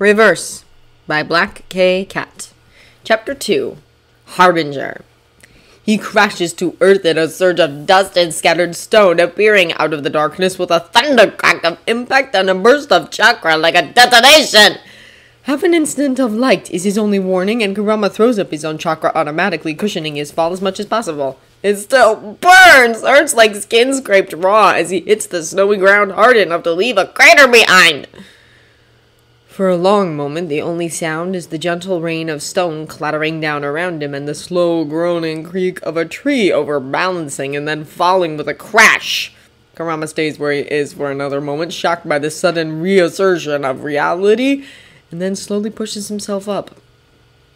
Reverse by Black K. Cat. Chapter 2. Harbinger. He crashes to earth in a surge of dust and scattered stone, appearing out of the darkness with a thunder crack of impact and a burst of chakra like a detonation. Half an instant of light is his only warning, and Kurama throws up his own chakra, automatically cushioning his fall as much as possible. It still burns, hurts like skin scraped raw as he hits the snowy ground hard enough to leave a crater behind. For a long moment, the only sound is the gentle rain of stone clattering down around him and the slow groaning creak of a tree overbalancing and then falling with a crash. Kurama stays where he is for another moment, shocked by the sudden reassertion of reality, and then slowly pushes himself up.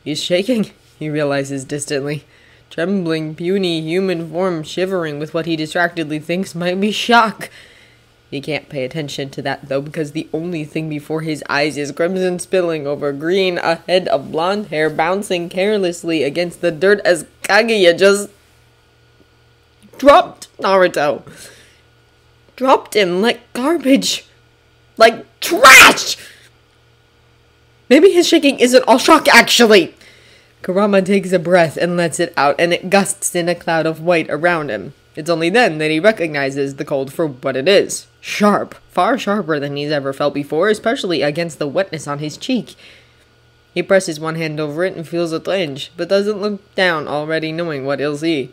He's shaking, he realizes distantly. Trembling, puny human form shivering with what he distractedly thinks might be shock. He can't pay attention to that, though, because the only thing before his eyes is crimson spilling over green, a head of blonde hair bouncing carelessly against the dirt as Kaguya just dropped Naruto. Dropped him like garbage. Like trash! Maybe his shaking isn't all shock, actually. Kurama takes a breath and lets it out, and it gusts in a cloud of white around him. It's only then that he recognizes the cold for what it is. Sharp. Far sharper than he's ever felt before, especially against the wetness on his cheek. He presses one hand over it and feels a twinge, but doesn't look down, already knowing what he'll see.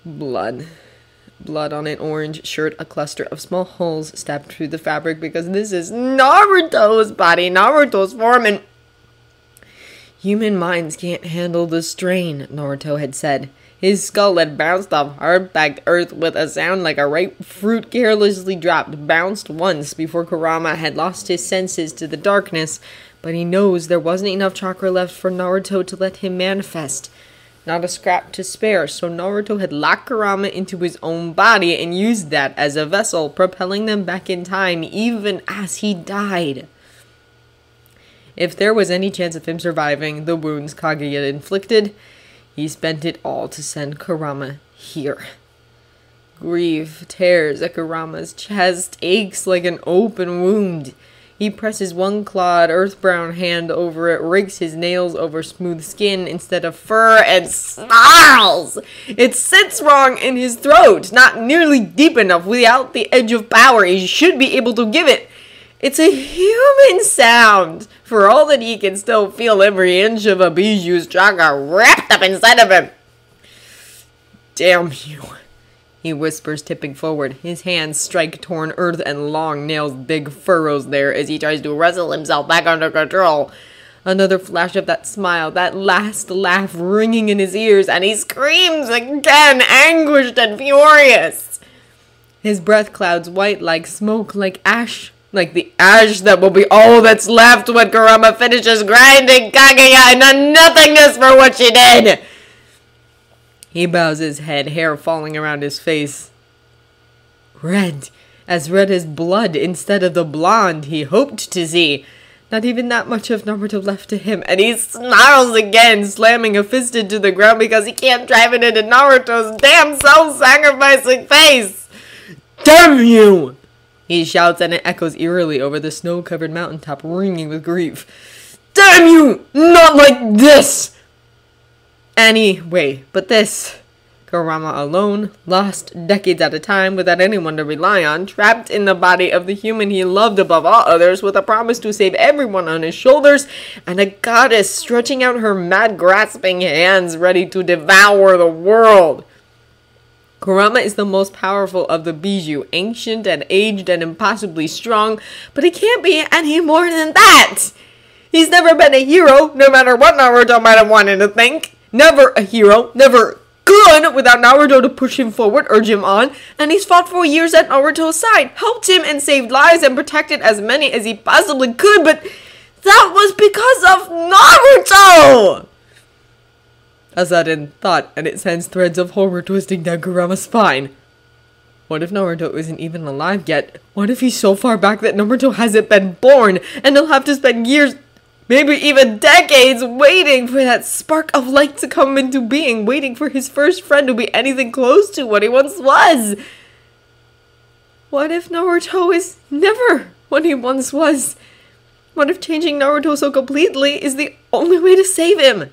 Blood. Blood on an orange shirt, a cluster of small holes stabbed through the fabric, because this is Naruto's body, Naruto's form, and human minds can't handle the strain, Naruto had said. His skull had bounced off hard-packed earth with a sound like a ripe fruit carelessly dropped, bounced once before Kurama had lost his senses to the darkness, but he knows there wasn't enough chakra left for Naruto to let him manifest. Not a scrap to spare, so Naruto had locked Kurama into his own body and used that as a vessel, propelling them back in time even as he died. If there was any chance of him surviving the wounds Kaguya inflicted, he spent it all to send Kurama here. Grief tears at Kurama's chest, aches like an open wound. He presses one clawed, earth-brown hand over it, rakes his nails over smooth skin instead of fur, and snarls! It sits wrong in his throat, not nearly deep enough without the edge of power he should be able to give it. It's a human sound, for all that he can still feel every inch of a Bijuu's chakra wrapped up inside of him. Damn you, he whispers, tipping forward. His hands strike torn earth and long nails big furrows there as he tries to wrestle himself back under control. Another flash of that smile, that last laugh ringing in his ears, and he screams again, anguished and furious. His breath clouds white like smoke, like ash. Like the ash that will be all that's left when Kurama finishes grinding Kaguya into nothingness for what she did. He bows his head, hair falling around his face. Red as blood instead of the blonde he hoped to see. Not even that much of Naruto left to him, and he snarls again, slamming a fist into the ground because he can't drive it into Naruto's damn self-sacrificing face. Damn you! He shouts, and it echoes eerily over the snow-covered mountaintop, ringing with grief. Damn you! Not like this! Anyway, but this. Kurama alone, lost decades at a time without anyone to rely on, trapped in the body of the human he loved above all others, with a promise to save everyone on his shoulders, and a goddess stretching out her mad grasping hands ready to devour the world. Kurama is the most powerful of the Bijuu, ancient and aged and impossibly strong, but he can't be any more than that! He's never been a hero, no matter what Naruto might have wanted to think. Never a hero, never good without Naruto to push him forward, urge him on, and he's fought for years at Naruto's side, helped him and saved lives and protected as many as he possibly could, but that was because of Naruto! A sudden thought, and it sends threads of horror twisting down Kurama's spine. What if Naruto isn't even alive yet? What if he's so far back that Naruto hasn't been born, and he'll have to spend years, maybe even decades, waiting for that spark of light to come into being, waiting for his first friend to be anything close to what he once was? What if Naruto is never what he once was? What if changing Naruto so completely is the only way to save him?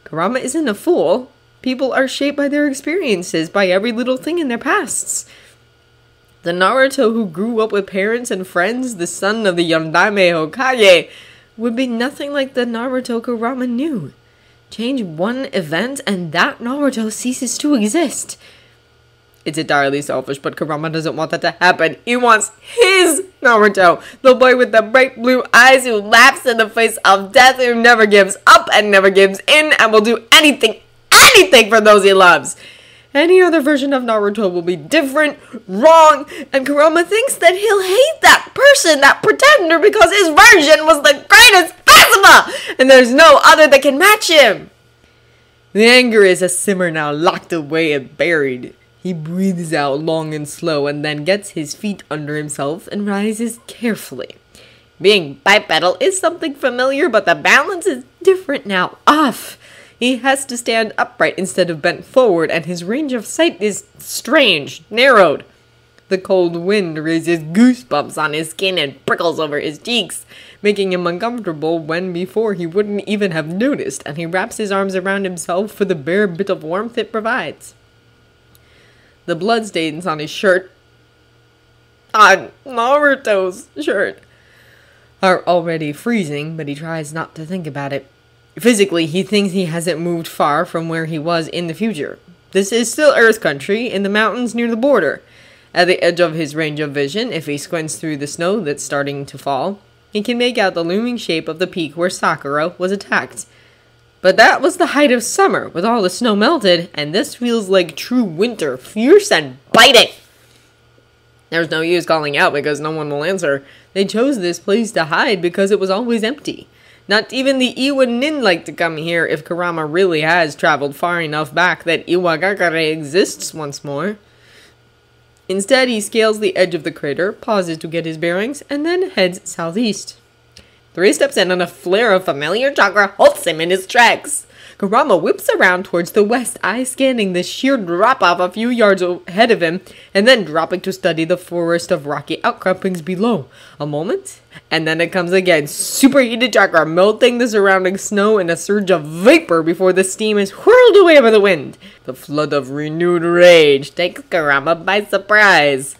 Kurama isn't a fool. People are shaped by their experiences, by every little thing in their pasts. The Naruto who grew up with parents and friends, the son of the Yondaime Hokage, would be nothing like the Naruto Kurama knew. Change one event and that Naruto ceases to exist. It's entirely selfish, but Kurama doesn't want that to happen. He wants his Naruto, the boy with the bright blue eyes who laughs in the face of death, who never gives up and never gives in, and will do anything for those he loves. Any other version of Naruto will be different, wrong, and Kurama thinks that he'll hate that person, that pretender, because his version was the greatest possible, and there's no other that can match him. The anger is a simmer now, locked away and buried. He breathes out long and slow and then gets his feet under himself and rises carefully. Being bipedal is something familiar, but the balance is different now, off. He has to stand upright instead of bent forward, and his range of sight is strange, narrowed. The cold wind raises goosebumps on his skin and prickles over his cheeks, making him uncomfortable when before he wouldn't even have noticed, and he wraps his arms around himself for the bare bit of warmth it provides. The bloodstains on his shirt, on Naruto's shirt, are already freezing, but he tries not to think about it. Physically, he thinks he hasn't moved far from where he was in the future. This is still Earth Country, in the mountains near the border. At the edge of his range of vision, if he squints through the snow that's starting to fall, he can make out the looming shape of the peak where Sakura was attacked. But that was the height of summer, with all the snow melted, and this feels like true winter, fierce and biting. There's no use calling out because no one will answer. They chose this place to hide because it was always empty. Not even the Iwa Nin like to come here if Kurama really has traveled far enough back that Iwagakure exists once more. Instead, he scales the edge of the crater, pauses to get his bearings, and then heads southeast. 3 steps in and a flare of familiar chakra halts him in his tracks. Kurama whips around towards the west, eyes scanning the sheer drop-off a few yards ahead of him, and then dropping to study the forest of rocky outcroppings below. A moment, and then it comes again, superheated chakra melting the surrounding snow in a surge of vapor before the steam is whirled away by the wind. The flood of renewed rage takes Kurama by surprise.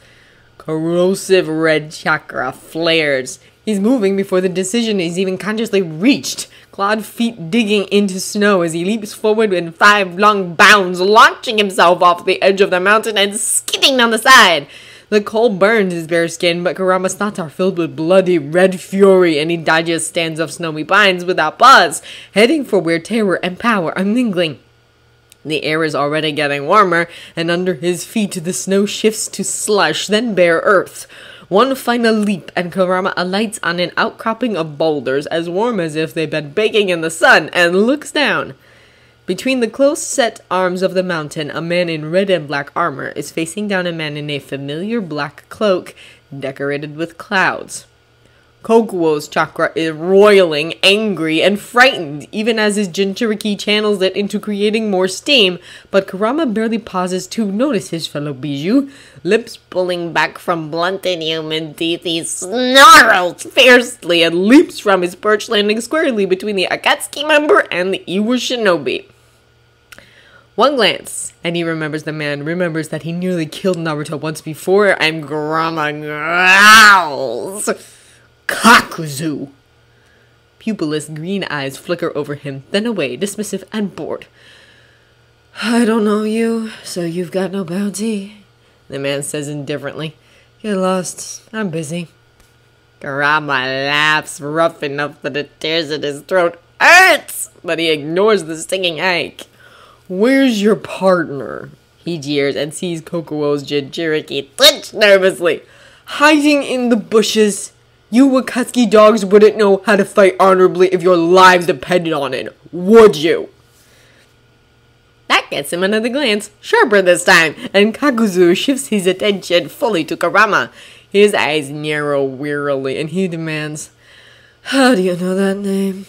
Corrosive red chakra flares. He's moving before the decision is even consciously reached. Clawed feet digging into snow as he leaps forward in 5 long bounds, launching himself off the edge of the mountain and skidding down the side. The cold burns his bare skin, but Kurama's thoughts are filled with bloody red fury, and he dodges stands of snowy pines without pause, heading for where terror and power are mingling. The air is already getting warmer, and under his feet the snow shifts to slush, then bare earth. One final leap, and Kurama alights on an outcropping of boulders as warm as if they've been baking in the sun, and looks down. Between the close-set arms of the mountain, a man in red and black armor is facing down a man in a familiar black cloak decorated with clouds. Kokuo's chakra is roiling, angry, and frightened, even as his Jinchuriki channels it into creating more steam, but Kurama barely pauses to notice his fellow Bijou. Lips pulling back from blunted human teeth, he snarls fiercely and leaps from his perch, landing squarely between the Akatsuki member and the Iwa shinobi. One glance, and he remembers the man, remembers that he nearly killed Naruto once before, and Kurama growls. Kakuzu! Pupilless green eyes flicker over him, then away, dismissive and bored. I don't know you, so you've got no bounty, the man says indifferently. Get lost, I'm busy. Kurama laughs rough enough that it tears at his throat. Hurts! But he ignores the stinging ache. Where's your partner? He jeers and sees Kokuo's Jinchuriki twitch nervously. Hiding in the bushes. You Wakatsuki dogs wouldn't know how to fight honorably if your lives depended on it, would you? That gets him another glance, sharper this time, and Kakuzu shifts his attention fully to Kurama. His eyes narrow wearily, and he demands, How do you know that name?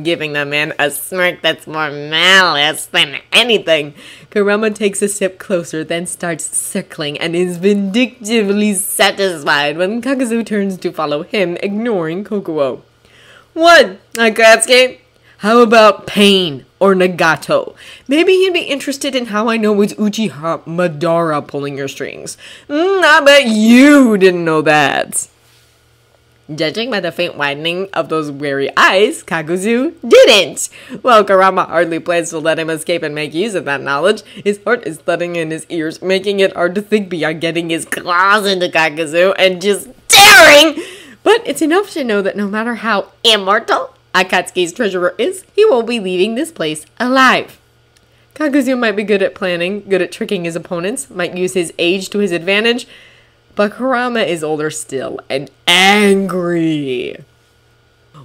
giving the man a smirk that's more malice than anything. Kurama takes a step closer, then starts circling and is vindictively satisfied when Kakuzu turns to follow him, ignoring Kokuo. What, Akatsuki? How about Pain or Nagato? Maybe he'd be interested in how I know it's Uchiha Madara pulling your strings. I bet you didn't know that. Judging by the faint widening of those weary eyes, Kakuzu didn't. Well, Kurama hardly plans to let him escape and make use of that knowledge. His heart is thudding in his ears, making it hard to think beyond getting his claws into Kakuzu and just staring. But it's enough to know that no matter how immortal Akatsuki's treasurer is, he won't be leaving this place alive. Kakuzu might be good at planning, good at tricking his opponents, might use his age to his advantage, but Kurama is older still and angry.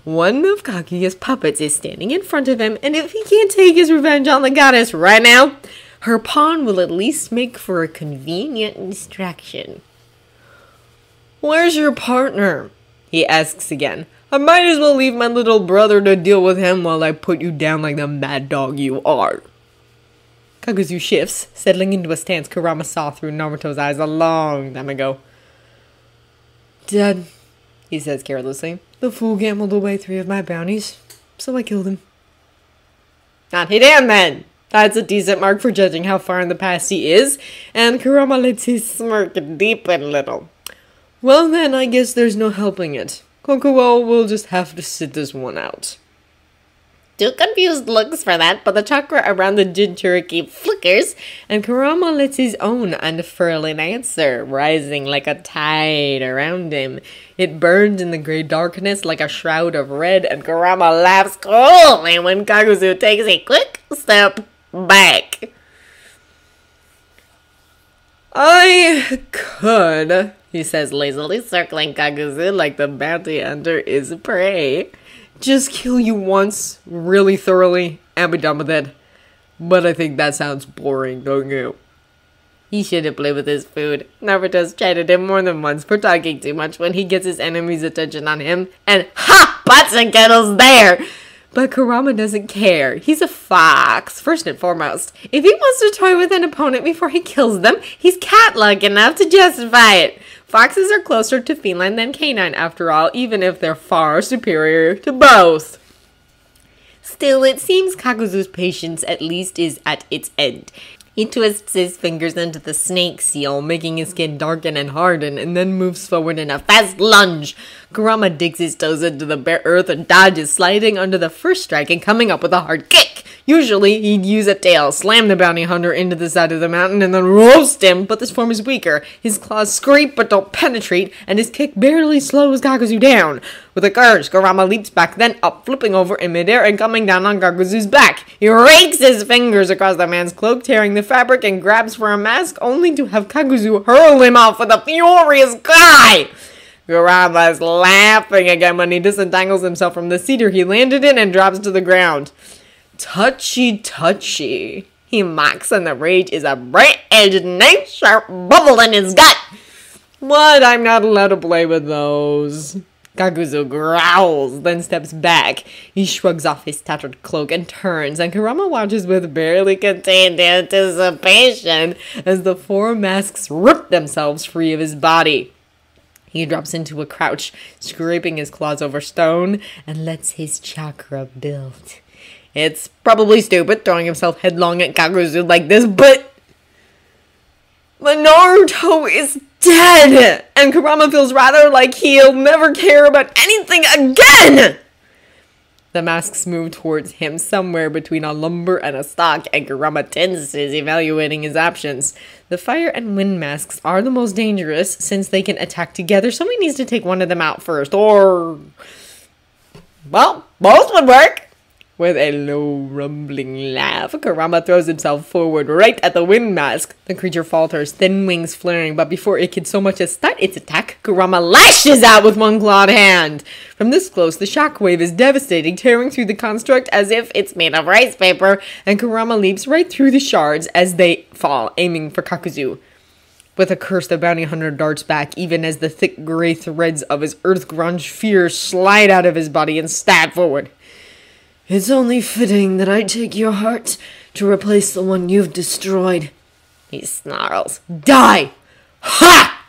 One of Kaguya's puppets is standing in front of him, and if he can't take his revenge on the goddess right now, her pawn will at least make for a convenient distraction. Where's your partner? He asks again. I might as well leave my little brother to deal with him while I put you down like the mad dog you are. Kakuzu shifts, settling into a stance Kurama saw through Naruto's eyes a long time ago. Dad, he says carelessly, the fool gambled away 3 of my bounties, so I killed him. Not he damn then! That's a decent mark for judging how far in the past he is, and Kurama lets his smirk deepen a little. Well then, I guess there's no helping it. Kokuo will just have to sit this one out. 2 confused looks for that, but the chakra around the Jinchuriki flickers, and Kurama lets his own unfurl in answer, rising like a tide around him. It burns in the gray darkness like a shroud of red, and Kurama laughs coolly when Kakuzu takes a quick step back. I could, he says lazily, circling Kakuzu like the bounty hunter is prey. Just kill you once, really thoroughly, and be done with it. But I think that sounds boring, don't you? He shouldn't play with his food. Naruto's chided him more than once for talking too much when he gets his enemy's attention on him. And ha! Pots and kettles there! But Kurama doesn't care. He's a fox, first and foremost. If he wants to toy with an opponent before he kills them, he's cat-like enough to justify it. Foxes are closer to feline than canine, after all, even if they're far superior to both. Still, it seems Kakuzu's patience at least is at its end. He twists his fingers into the snake seal, making his skin darken and harden, and then moves forward in a fast lunge. Kurama digs his toes into the bare earth and dodges, sliding under the first strike and coming up with a hard kick. Usually, he'd use a tail, slam the bounty hunter into the side of the mountain, and then roast him, but this form is weaker. His claws scrape but don't penetrate, and his kick barely slows Kakuzu down. With a curse, Kurama leaps back, then up, flipping over in midair and coming down on Kakuzu's back. He rakes his fingers across the man's cloak, tearing the fabric, and grabs for a mask, only to have Kakuzu hurl him off with a furious cry. Kurama's laughing again when he disentangles himself from the cedar he landed in and drops to the ground. Touchy, touchy. He mocks, and the rage is a bright-edged knife-sharp bubble in his gut. What? I'm not allowed to play with those. Kakuzu growls, then steps back. He shrugs off his tattered cloak and turns, and Kurama watches with barely contained anticipation as the 4 masks rip themselves free of his body. He drops into a crouch, scraping his claws over stone, and lets his chakra build. It's probably stupid throwing himself headlong at Kakuzu like this, but Naruto is dead! And Kurama feels rather like he'll never care about anything again! The masks move towards him somewhere between a lumber and a stock, and Kurama tenses, evaluating his options. The fire and wind masks are the most dangerous, since they can attack together, so he needs to take one of them out first, or well, both would work! With a low, rumbling laugh, Kurama throws himself forward right at the wind mask. The creature falters, thin wings flaring, but before it can so much as start its attack, Kurama lashes out with one clawed hand. From this close, the shockwave is devastating, tearing through the construct as if it's made of rice paper, and Kurama leaps right through the shards as they fall, aiming for Kakuzu. With a curse, the bounty hunter darts back, even as the thick gray threads of his earth grunge fear slide out of his body and stab forward. It's only fitting that I take your heart to replace the one you've destroyed. He snarls. Die! Ha!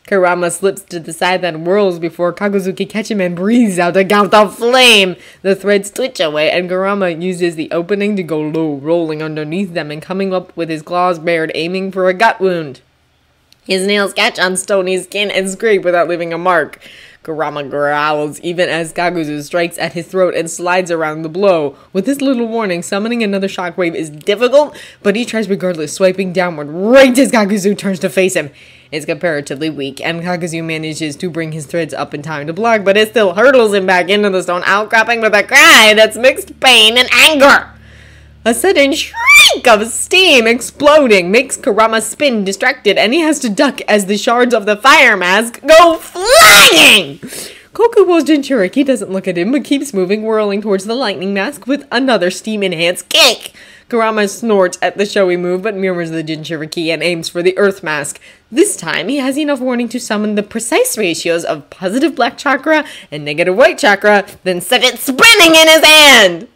Kurama slips to the side, then whirls before Kaguzu can catch him and breathes out a gout of flame. The threads twitch away, and Kurama uses the opening to go low, rolling underneath them and coming up with his claws bared, aiming for a gut wound. His nails catch on stony skin and scrape without leaving a mark. Kurama growls even as Kaguzu strikes at his throat and slides around the blow. With this little warning, summoning another shockwave is difficult, but he tries regardless, swiping downward right as Kaguzu turns to face him. It's comparatively weak, and Kaguzu manages to bring his threads up in time to block, but it still hurtles him back into the stone, outcropping with a cry that's mixed pain and anger. A sudden shriek of steam exploding makes Kurama spin distracted, and he has to duck as the shards of the fire mask go flying! Kokubo's Jinchuriki doesn't look at him, but keeps moving, whirling towards the lightning mask with another steam-enhanced kick. Kurama snorts at the showy move, but mirrors the Jinchuriki and aims for the earth mask. This time, he has enough warning to summon the precise ratios of positive black chakra and negative white chakra, then set it spinning in his hand!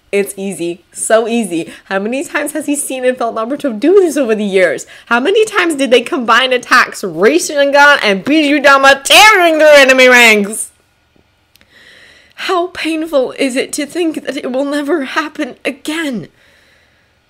It's easy. So easy. How many times has he seen and felt Naruto do this over the years? How many times did they combine attacks, Rasengan and Bijudama tearing through enemy ranks? How painful is it to think that it will never happen again?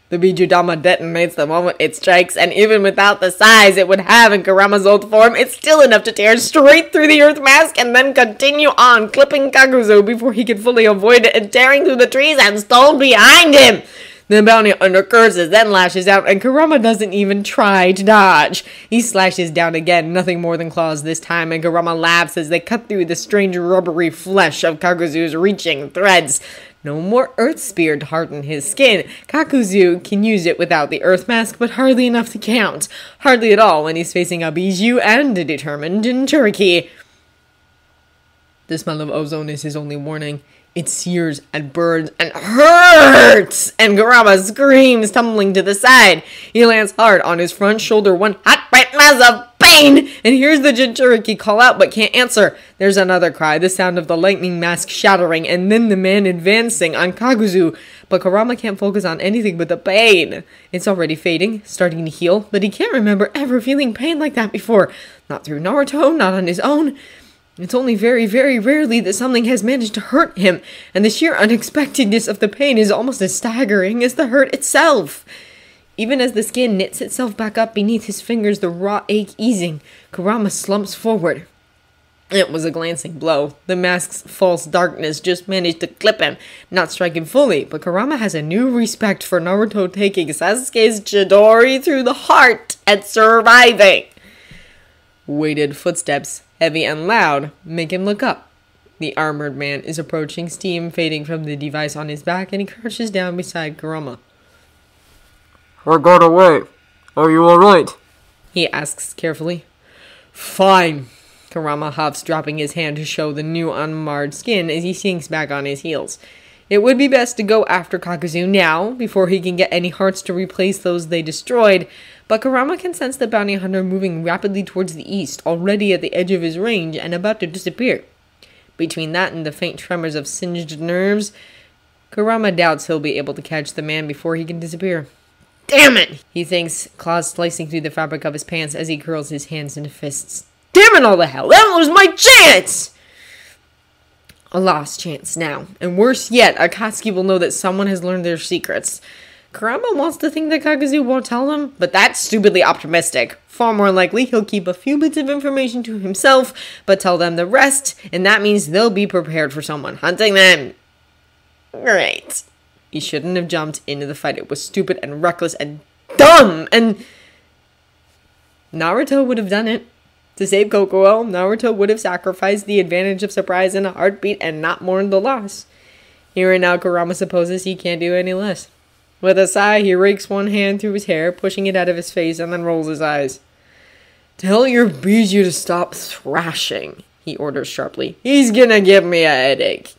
The Bijudama detonates the moment it strikes, and even without the size it would have in Kurama's old form, it's still enough to tear straight through the earth mask and then continue on, clipping Kaguzu before he can fully avoid it and tearing through the trees and stone behind him. The bounty hunter curses, then lashes out, and Kurama doesn't even try to dodge. He slashes down again, nothing more than claws this time, and Kurama laughs as they cut through the strange rubbery flesh of Kaguzu's reaching threads. No more earth spear to harden his skin. Kakuzu can use it without the earth mask, but hardly enough to count. Hardly at all when he's facing a Bijuu and a determined Jinchuriki. The smell of ozone is his only warning. It sears and burns and hurts! And Kurama screams, tumbling to the side. He lands hard on his front shoulder, one hot bright mass of pain, and hears the Jinchuriki call out but can't answer. There's another cry, the sound of the lightning mask shattering, and then the man advancing on Kaguzu. But Kurama can't focus on anything but the pain. It's already fading, starting to heal, but he can't remember ever feeling pain like that before. Not through Naruto, not on his own. It's only very, very rarely that something has managed to hurt him, and the sheer unexpectedness of the pain is almost as staggering as the hurt itself. Even as the skin knits itself back up beneath his fingers, the raw ache easing, Kurama slumps forward. It was a glancing blow. The mask's false darkness just managed to clip him, not strike him fully, but Kurama has a new respect for Naruto taking Sasuke's Chidori through the heart and surviving. Weighted footsteps, heavy and loud, make him look up. The armored man is approaching, steam fading from the device on his back, and he crouches down beside Kurama. I got away. Are you alright? He asks carefully. Fine. Kurama huffs, dropping his hand to show the new unmarred skin as he sinks back on his heels. It would be best to go after Kakuzu now, before he can get any hearts to replace those they destroyed, but Kurama can sense the bounty hunter moving rapidly towards the east, already at the edge of his range and about to disappear. Between that and the faint tremors of singed nerves, Kurama doubts he'll be able to catch the man before he can disappear. Damn it! He thinks, claws slicing through the fabric of his pants as he curls his hands into fists. Damn it all the hell! That was my chance! A lost chance now. And worse yet, Akatsuki will know that someone has learned their secrets. Kurama wants to think that Kakuzu won't tell him, but that's stupidly optimistic. Far more likely, he'll keep a few bits of information to himself, but tell them the rest, and that means they'll be prepared for someone hunting them. Great. He shouldn't have jumped into the fight. It was stupid and reckless and dumb, and Naruto would have done it. To save Kokuo, Naruto would have sacrificed the advantage of surprise in a heartbeat and not mourned the loss. Here and now, Kurama supposes he can't do any less. With a sigh, he rakes one hand through his hair, pushing it out of his face, and then rolls his eyes. Tell your Bijuu to stop thrashing, he orders sharply. He's gonna give me a headache.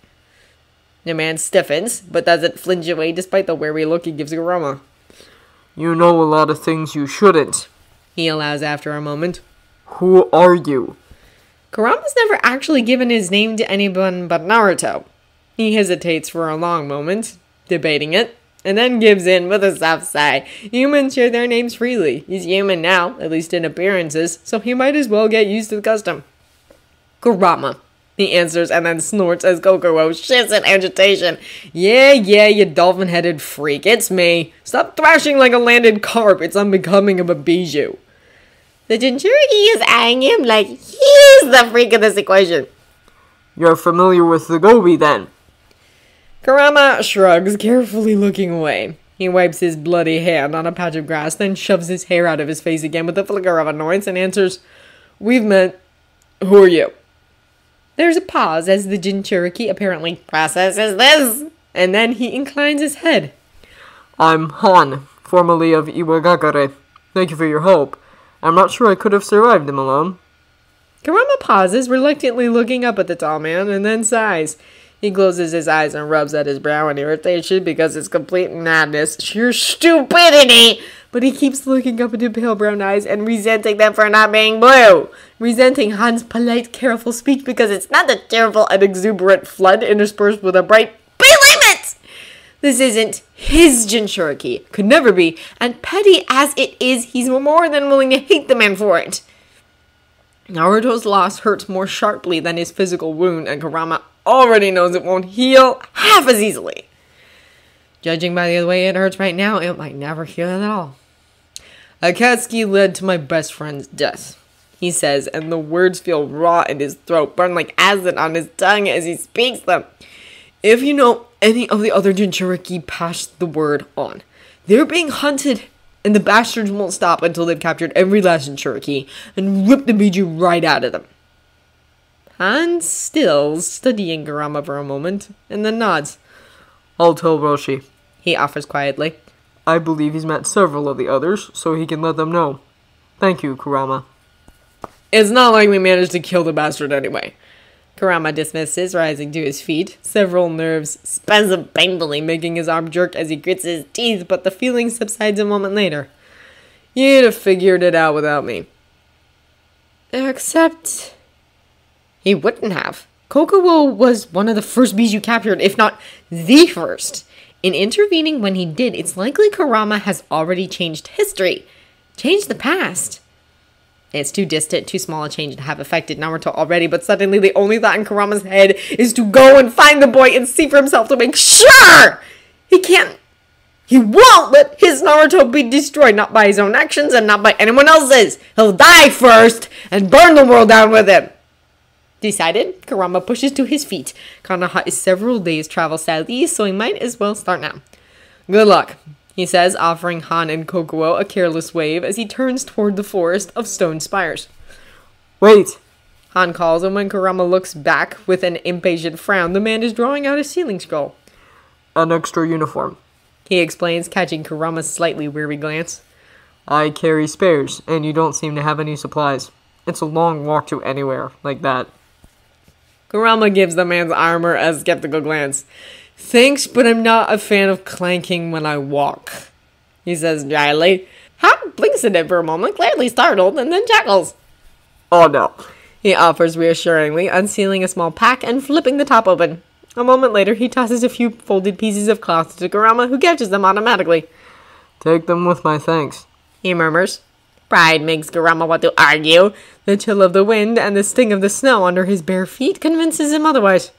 The man stiffens, but doesn't flinch away despite the wary look he gives Kurama. You know a lot of things you shouldn't, he allows after a moment. Who are you? Kurama's never actually given his name to anyone but Naruto. He hesitates for a long moment, debating it, and then gives in with a soft sigh. Humans share their names freely. He's human now, at least in appearances, so he might as well get used to the custom. Kurama, he answers and then snorts as Kokuo shifts in agitation. Yeah, you dolphin-headed freak, it's me. Stop thrashing like a landed carp, it's unbecoming of a bijou. The Jinchuriki is eyeing him like he's the freak of this equation. You're familiar with the Gobi, then? Kurama shrugs, carefully looking away. He wipes his bloody hand on a patch of grass, then shoves his hair out of his face again with a flicker of annoyance and answers, We've met. Who are you? There's a pause as the Jinchuriki apparently processes this, and then he inclines his head. I'm Han, formerly of Iwagakure. Thank you for your help. I'm not sure I could have survived him alone. Kurama pauses, reluctantly looking up at the tall man, and then sighs. He closes his eyes and rubs at his brow in irritation because it's complete madness, sheer stupidity. But he keeps looking up into pale brown eyes and resenting them for not being blue. Resenting Han's polite, careful speech because it's not a cheerful and exuberant flood interspersed with a bright limit. This isn't his Jinchuriki. Could never be. And petty as it is, he's more than willing to hate the man for it. Naruto's loss hurts more sharply than his physical wound, and Kurama already knows it won't heal half as easily. Judging by the way it hurts right now, it might never heal at all. Akatsuki led to my best friend's death, he says, and the words feel raw in his throat, burn like acid on his tongue as he speaks them. If you know any of the other Jinchuriki, pass the word on. They're being hunted, and the bastards won't stop until they've captured every last Jinchuriki and ripped the Biju right out of them. Han stills, studying Kurama for a moment, and then nods. I'll tell Roshi. He offers quietly. I believe he's met several of the others, so he can let them know. Thank you, Kurama. It's not like we managed to kill the bastard anyway. Kurama dismisses, rising to his feet. Several nerves spasm painfully, making his arm jerk as he grits his teeth, but the feeling subsides a moment later. You'd have figured it out without me. Except he wouldn't have. Kokuo was one of the first Biju captured, if not the first. In intervening when he did, it's likely Kurama has already changed history. Changed the past. It's too distant, too small a change to have affected Naruto already, but suddenly the only thought in Kurama's head is to go and find the boy and see for himself to make sure! He won't let his Naruto be destroyed, not by his own actions and not by anyone else's. He'll die first and burn the world down with him. Decided, Kurama pushes to his feet. Konoha is several days travel southeast, so he might as well start now. Good luck, he says, offering Han and Kokuo a careless wave as he turns toward the forest of stone spires. Wait! Han calls, and when Kurama looks back with an impatient frown, the man is drawing out a sealing scroll. An extra uniform, he explains, catching Kurama's slightly weary glance. I carry spares, and you don't seem to have any supplies. It's a long walk to anywhere like that. Kurama gives the man's armor a skeptical glance. Thanks, but I'm not a fan of clanking when I walk, he says dryly. Han blinks at it for a moment, clearly startled, and then chuckles. Oh no, he offers reassuringly, unsealing a small pack and flipping the top open. A moment later, he tosses a few folded pieces of cloth to Kurama, who catches them automatically. Take them with my thanks, he murmurs. Pride makes Kurama want to argue. The chill of the wind and the sting of the snow under his bare feet convinces him otherwise.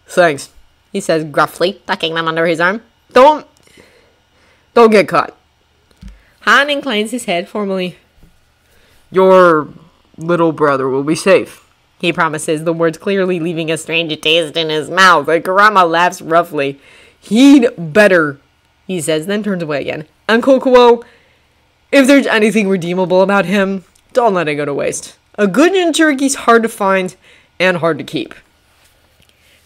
Thanks, he says gruffly, tucking them under his arm. Don't get caught. Han inclines his head formally. Your little brother will be safe, he promises, the words clearly leaving a strange taste in his mouth, and Kurama laughs roughly. He'd better, he says, then turns away again. And Kokuo, if there's anything redeemable about him, don't let it go to waste. A good Jinchuriki's hard to find and hard to keep.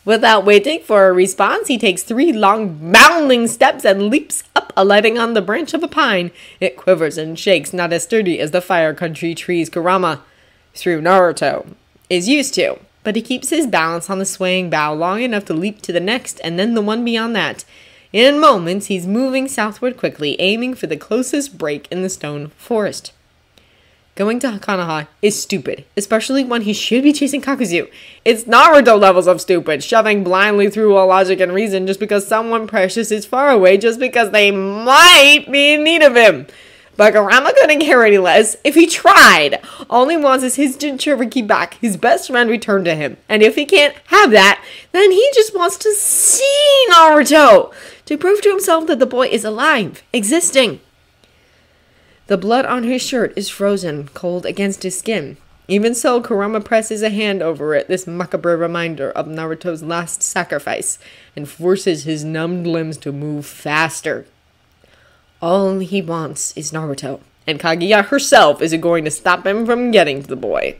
Without waiting for a response, he takes 3 long, bounding steps and leaps up, alighting on the branch of a pine. It quivers and shakes, not as sturdy as the Fire Country trees Kurama, through Naruto, is used to. But he keeps his balance on the swaying bough long enough to leap to the next, and then the one beyond that. In moments, he's moving southward quickly, aiming for the closest break in the stone forest. Going to Konoha is stupid, especially when he should be chasing Kakuzu. It's Naruto levels of stupid, shoving blindly through all logic and reason just because someone precious is far away just because they might be in need of him. But Kurama couldn't care any less if he tried. All he wants is his Jinchuriki back, his best friend returned to him. And if he can't have that, then he just wants to see Naruto to prove to himself that the boy is alive, existing. The blood on his shirt is frozen, cold against his skin. Even so, Kurama presses a hand over it, this macabre reminder of Naruto's last sacrifice, and forces his numbed limbs to move faster. All he wants is Naruto, and Kaguya herself isn't going to stop him from getting to the boy.